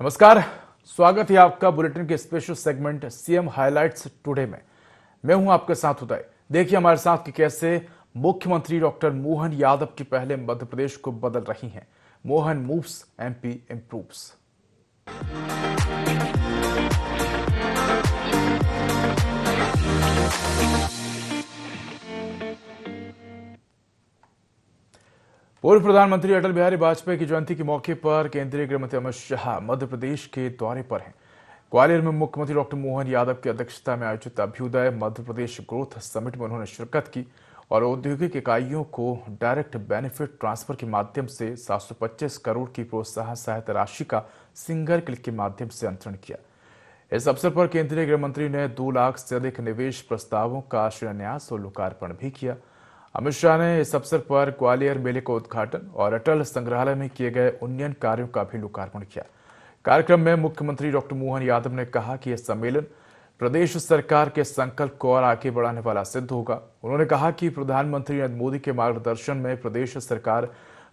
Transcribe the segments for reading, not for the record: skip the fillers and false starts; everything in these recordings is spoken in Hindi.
नमस्कार, स्वागत है आपका बुलेटिन के special segment CM highlights today में। मैं हूं आपके साथ उदय। देखिए हमारे साथ कि कैसे मुख्यमंत्री डॉक्टर मोहन यादव की पहले मध्य प्रदेश को बदल रही हैं। Mohan moves, MP improves. पूर्व प्रधानमंत्री अटल बिहारी वाजपेयी की जयंती के मौके पर केंद्रीय गृह मंत्री अमित शाह मध्य प्रदेश के दौरे पर हैं। ग्वालियर में मुख्यमंत्री डॉक्टर मोहन यादव की अध्यक्षता में आयोजित अभ्युदय मध्य प्रदेश ग्रोथ समिट में उन्होंने शिरकत की और औद्योगिक इकाइयों को डायरेक्ट बेनिफिट ट्रांसफर के माध्यम से 725 करोड़ की प्रोत्साहन सहायता राशि का सिंगल क्लिक के माध्यम से अंतरण किया। इस अवसर पर केंद्रीय गृह मंत्री ने 2 लाख से अधिक निवेश प्रस्तावों का शिलान्यास और लोकार्पण भी किया। अमित शाह ने इस अवसर पर ग्वालियर मेले का उद्घाटन और अटल संग्रहालय में किए गए उन्नयन कार्यों का भी लोकार्पण किया। कार्यक्रम में मुख्यमंत्री डॉक्टर मोहन यादव ने कहा कि यह सम्मेलन प्रदेश सरकार के संकल्प को और आगे बढ़ाने वाला सिद्ध होगा। उन्होंने कहा कि प्रधानमंत्री नरेंद्र मोदी के मार्गदर्शन में प्रदेश सरकार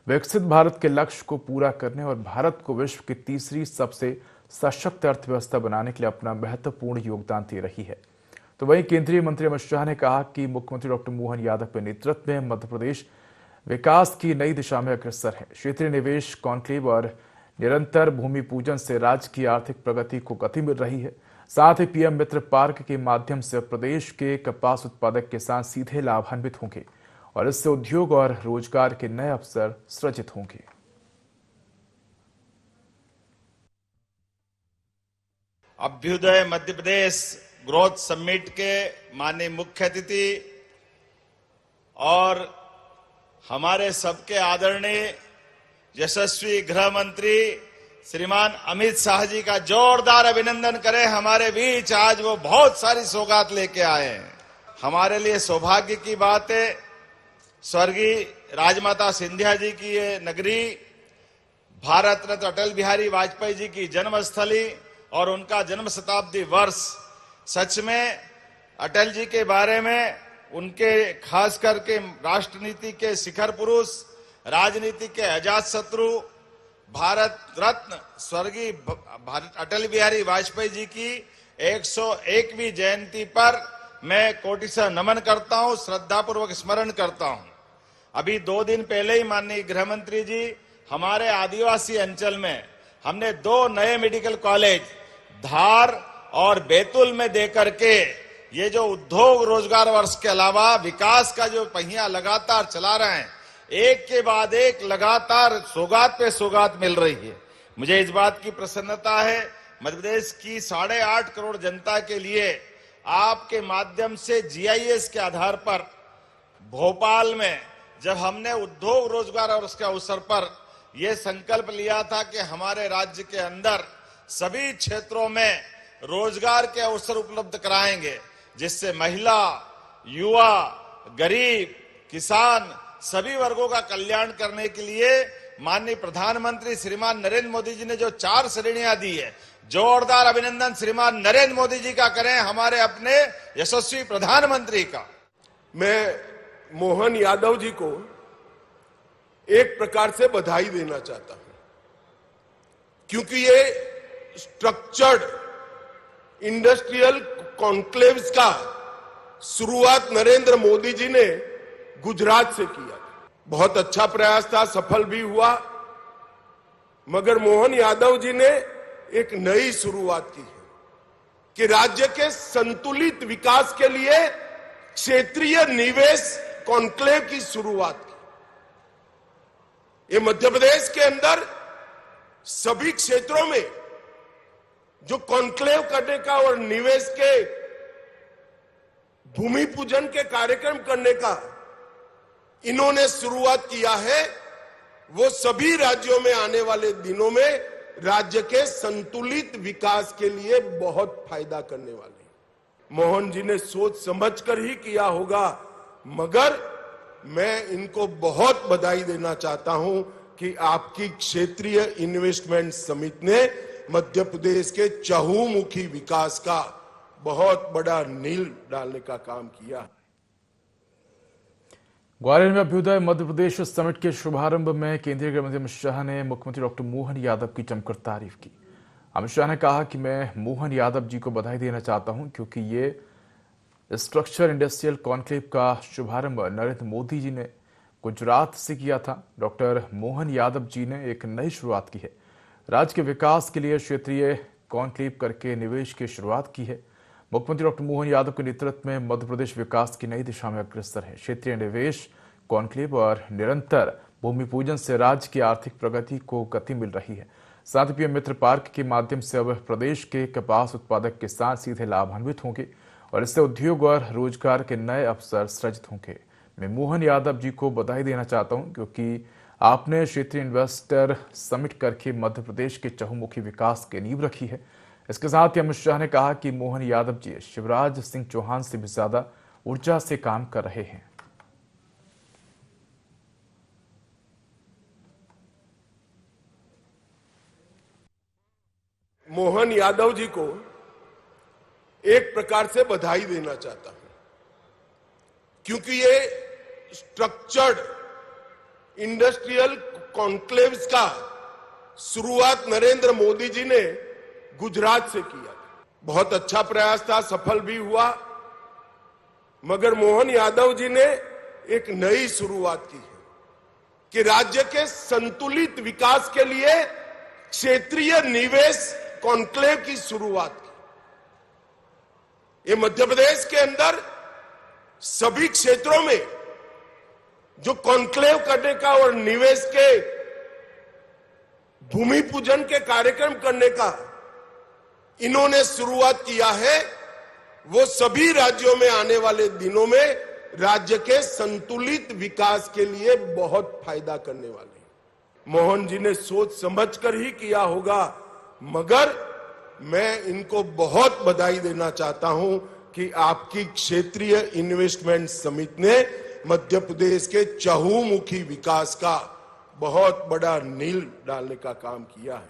विकसित भारत के लक्ष्य को पूरा करने और भारत को विश्व की तीसरी सबसे सशक्त अर्थव्यवस्था बनाने के लिए अपना महत्वपूर्ण योगदान दे रही है। तो वहीं केंद्रीय मंत्री अमित शाह ने कहा कि मुख्यमंत्री डॉक्टर मोहन यादव के नेतृत्व में मध्य प्रदेश विकास की नई दिशा में अग्रसर है। क्षेत्रीय निवेश कॉन्क्लेव और निरंतर भूमि पूजन से राज्य की आर्थिक प्रगति को गति मिल रही है। साथ ही पीएम मित्र पार्क के माध्यम से प्रदेश के कपास उत्पादक किसान सीधे लाभान्वित होंगे और इससे उद्योग और रोजगार के नए अवसर सृजित होंगे। अभ्युदय मध्य प्रदेश ग्रोथ समिट के माननीय मुख्य अतिथि और हमारे सबके आदरणीय यशस्वी गृह मंत्री श्रीमान अमित शाह जी का जोरदार अभिनंदन करें। हमारे बीच आज वो बहुत सारी सौगात लेके आए हैं। हमारे लिए सौभाग्य की बात है, स्वर्गीय राजमाता सिंधिया जी की ये नगरी, भारत रत्न अटल बिहारी वाजपेयी जी की जन्मस्थली और उनका जन्म शताब्दी वर्ष, सच में अटल जी के बारे में, उनके खास करके राष्ट्रनीति के शिखर पुरुष, राजनीति के अजात शत्रु, भारत रत्न स्वर्गीय अटल बिहारी वाजपेयी जी की 101वीं जयंती पर मैं कोटि से नमन करता हूं, श्रद्धापूर्वक स्मरण करता हूं। अभी 2 दिन पहले ही माननीय गृह मंत्री जी हमारे आदिवासी अंचल में हमने 2 नए मेडिकल कॉलेज धार और बैतूल में देकर के ये जो उद्योग रोजगार वर्ष के अलावा विकास का जो पहिया लगातार चला रहे हैं, एक के बाद एक लगातार सौगात पे सौगात मिल रही है। मुझे इस बात की प्रसन्नता है, मध्य प्रदेश की 8.5 करोड़ जनता के लिए आपके माध्यम से जीआईएस के आधार पर भोपाल में जब हमने उद्योग रोजगार और उसके अवसर पर यह संकल्प लिया था कि हमारे राज्य के अंदर सभी क्षेत्रों में रोजगार के अवसर उपलब्ध कराएंगे, जिससे महिला, युवा, गरीब, किसान सभी वर्गों का कल्याण करने के लिए माननीय प्रधानमंत्री श्रीमान नरेंद्र मोदी जी ने जो 4 श्रेणियां दी है, जोरदार अभिनंदन श्रीमान नरेंद्र मोदी जी का करें, हमारे अपने यशस्वी प्रधानमंत्री का। मैं मोहन यादव जी को एक प्रकार से बधाई देना चाहता हूं, क्योंकि ये स्ट्रक्चर्ड इंडस्ट्रियल कॉन्क्लेव्स का शुरुआत नरेंद्र मोदी जी ने गुजरात से किया। बहुत अच्छा प्रयास था, सफल भी हुआ, मगर मोहन यादव जी ने एक नई शुरुआत की है कि राज्य के संतुलित विकास के लिए क्षेत्रीय निवेश कॉन्क्लेव की शुरुआत की। ये मध्य प्रदेश के अंदर सभी क्षेत्रों में जो कॉन्क्लेव करने का और निवेश के भूमि पूजन के कार्यक्रम करने का इन्होंने शुरुआत किया है, वो सभी राज्यों में आने वाले दिनों में राज्य के संतुलित विकास के लिए बहुत फायदा करने वाले हैं। मोहन जी ने सोच समझकर ही किया होगा, मगर मैं इनको बहुत बधाई देना चाहता हूं कि आपकी क्षेत्रीय इन्वेस्टमेंट समिति ने मध्य प्रदेश के चहुमुखी विकास का बहुत बड़ा नींव डालने का काम किया। ग्वालियर में अभ्युदय मध्य प्रदेश समिट के शुभारंभ में केंद्रीय गृह मंत्री अमित शाह ने मुख्यमंत्री डॉक्टर मोहन यादव की जमकर तारीफ की। अमित शाह ने कहा कि मैं मोहन यादव जी को बधाई देना चाहता हूं क्योंकि ये स्ट्रक्चर इंडस्ट्रियल कॉन्क्लेव का शुभारंभ नरेंद्र मोदी जी ने गुजरात से किया था। डॉक्टर मोहन यादव जी ने एक नई शुरुआत की है। राज्य के विकास के लिए क्षेत्रीय कॉन्क्लेव करके निवेश की शुरुआत की है। मुख्यमंत्री डॉक्टर मोहन यादव के नेतृत्व में मध्य प्रदेश विकास की नई दिशा में अग्रसर है। क्षेत्रीय निवेश कॉन्क्लेव और निरंतर भूमि पूजन से राज्य की आर्थिक प्रगति को गति मिल रही है। साथ ही पीएम मित्र पार्क के माध्यम से अब प्रदेश के कपास उत्पादक किसान सीधे लाभान्वित होंगे और इससे उद्योग और रोजगार के नए अवसर सृजित होंगे। मैं मोहन यादव जी को बधाई देना चाहता हूं क्योंकि आपने क्षेत्रीय इन्वेस्टर समिट करके मध्य प्रदेश के चहुमुखी विकास की नींव रखी है। इसके साथ ही अमित शाह ने कहा कि मोहन यादव जी शिवराज सिंह चौहान से भी ज्यादा ऊर्जा से काम कर रहे हैं। मोहन यादव जी को एक प्रकार से बधाई देना चाहता हूं क्योंकि ये स्ट्रक्चर्ड इंडस्ट्रियल कॉन्क्लेव्स का शुरुआत नरेंद्र मोदी जी ने गुजरात से किया। बहुत अच्छा प्रयास था, सफल भी हुआ, मगर मोहन यादव जी ने एक नई शुरुआत की है कि राज्य के संतुलित विकास के लिए क्षेत्रीय निवेश कॉन्क्लेव की शुरुआत की। ये मध्य प्रदेश के अंदर सभी क्षेत्रों में जो कॉन्क्लेव करने का और निवेश के भूमि पूजन के कार्यक्रम करने का इन्होंने शुरुआत किया है, वो सभी राज्यों में आने वाले दिनों में राज्य के संतुलित विकास के लिए बहुत फायदा करने वाले हैं। मोहन जी ने सोच समझकर ही किया होगा, मगर मैं इनको बहुत बधाई देना चाहता हूं कि आपकी क्षेत्रीय इन्वेस्टमेंट समिति ने मध्य प्रदेश के चहुमुखी विकास का बहुत बड़ा नींव डालने का काम किया है।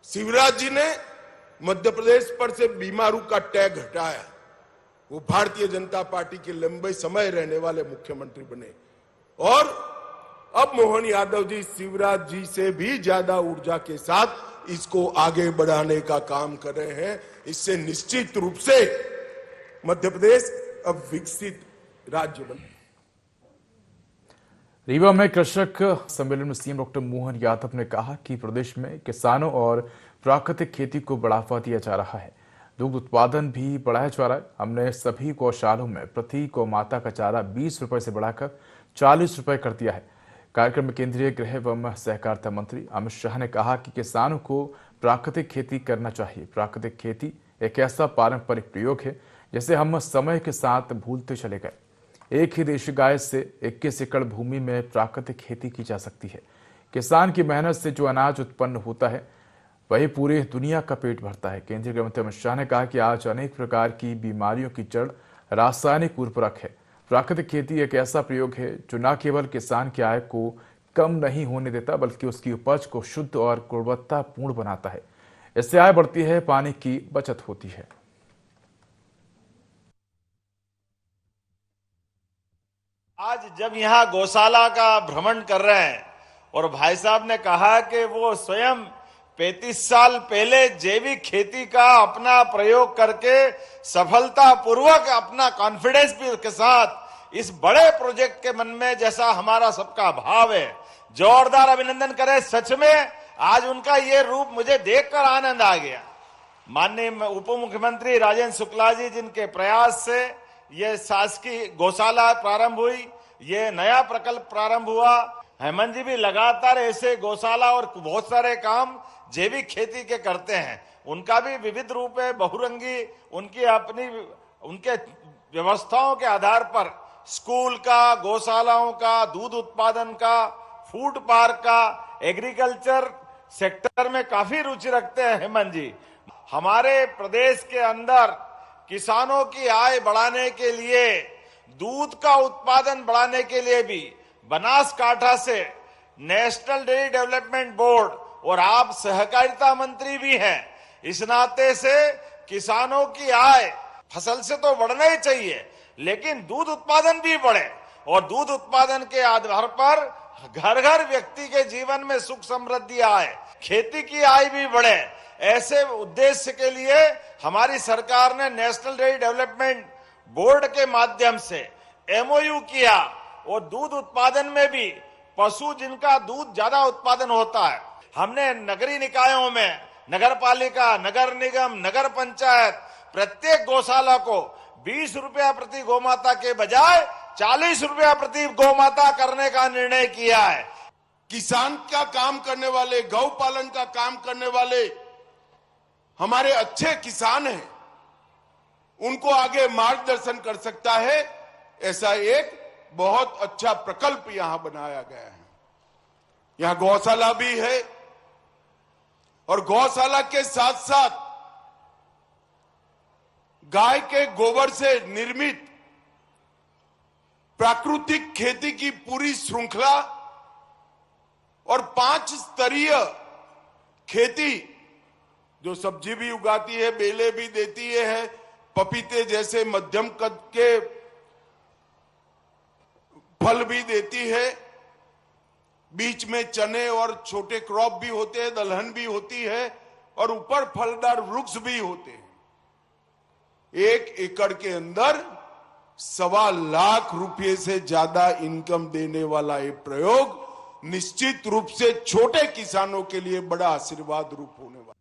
शिवराज जी ने मध्य प्रदेश पर से बीमारू का टैग हटाया, वो भारतीय जनता पार्टी के लंबे समय रहने वाले मुख्यमंत्री बने और अब मोहन यादव जी शिवराज जी से भी ज्यादा ऊर्जा के साथ इसको आगे बढ़ाने का काम कर रहे हैं। इससे निश्चित रूप से मध्य प्रदेश अब विकसित राज्य बने। रीवा में कृषक सम्मेलन में सीएम डॉक्टर मोहन यादव ने कहा कि प्रदेश में किसानों और प्राकृतिक खेती को बढ़ावा दिया जा रहा है। दुग्ध उत्पादन भी बढ़ाया जा रहा है। हमने सभी गौशालों में प्रति गौ माता का चारा 20 रुपए से बढ़ाकर 40 रुपए कर दिया है। कार्यक्रम में केंद्रीय गृह एवं सहकारिता मंत्री अमित शाह ने कहा कि किसानों को प्राकृतिक खेती करना चाहिए। प्राकृतिक खेती एक ऐसा पारंपरिक प्रयोग है जिसे हम समय के साथ भूलते चले गए। एक ही देशी गाय से 21 एकड़ भूमि में प्राकृतिक खेती की जा सकती है। किसान की मेहनत से जो अनाज उत्पन्न होता है वही पूरी दुनिया का पेट भरता है। केंद्रीय गृह मंत्री अमित शाह ने कहा कि आज अनेक प्रकार की बीमारियों की जड़ रासायनिक उर्वरक है। प्राकृतिक खेती एक ऐसा प्रयोग है जो न केवल किसान की आय को कम नहीं होने देता बल्कि उसकी उपज को शुद्ध और गुणवत्तापूर्ण बनाता है। इससे आय बढ़ती है, पानी की बचत होती है। आज जब यहाँ गौशाला का भ्रमण कर रहे हैं और भाई साहब ने कहा कि वो स्वयं 35 साल पहले जैविक खेती का अपना प्रयोग करके सफलतापूर्वक अपना कॉन्फिडेंस भी के साथ इस बड़े प्रोजेक्ट के मन में जैसा हमारा सबका भाव है, जोरदार अभिनंदन करें। सच में आज उनका ये रूप मुझे देखकर आनंद आ गया। माननीय उप मुख्यमंत्री राजेंद्र शुक्ला जी जिनके प्रयास से ये शासकीय गौशाला प्रारंभ हुई, ये नया प्रकल्प प्रारंभ हुआ। हेमंत जी भी लगातार ऐसे गौशाला और बहुत सारे काम जैविक खेती के करते हैं। उनका भी विविध रूप है, बहुरंगी, उनकी अपनी उनके व्यवस्थाओं के आधार पर स्कूल का, गौशालाओं का, दूध उत्पादन का, फूड पार्क का, एग्रीकल्चर सेक्टर में काफी रुचि रखते हैं हेमंत जी। हमारे प्रदेश के अंदर किसानों की आय बढ़ाने के लिए, दूध का उत्पादन बढ़ाने के लिए भी बनासकांठा से नेशनल डेयरी डेवलपमेंट बोर्ड और आप सहकारिता मंत्री भी हैं, इस नाते से किसानों की आय फसल से तो बढ़ना ही चाहिए, लेकिन दूध उत्पादन भी बढ़े और दूध उत्पादन के आधार पर घर घर व्यक्ति के जीवन में सुख समृद्धि आए, खेती की आय भी बढ़े। ऐसे उद्देश्य के लिए हमारी सरकार ने नेशनल डेयरी डेवलपमेंट बोर्ड के माध्यम से एमओयू किया। वो दूध उत्पादन में भी पशु जिनका दूध ज्यादा उत्पादन होता है, हमने नगरीय निकायों में नगर पालिका, नगर निगम, नगर पंचायत प्रत्येक गौशाला को 20 रुपया प्रति गौमाता के बजाय 40 रुपया प्रति गौमाता करने का निर्णय किया है। किसान का काम करने वाले, गौ पालन का काम करने वाले हमारे अच्छे किसान हैं, उनको आगे मार्गदर्शन कर सकता है, ऐसा एक बहुत अच्छा प्रकल्प यहां बनाया गया है। यहां गौशाला भी है और गौशाला के साथ साथ गाय के गोबर से निर्मित प्राकृतिक खेती की पूरी श्रृंखला और 5 स्तरीय खेती, जो सब्जी भी उगाती है, बेले भी देती है, पपीते जैसे मध्यम कद के फल भी देती है, बीच में चने और छोटे क्रॉप भी होते हैं, दलहन भी होती है और ऊपर फलदार वृक्ष भी होते हैं। 1 एकड़ के अंदर 1.25 लाख रुपए से ज्यादा इनकम देने वाला ये प्रयोग निश्चित रूप से छोटे किसानों के लिए बड़ा आशीर्वाद रूप होने वाला।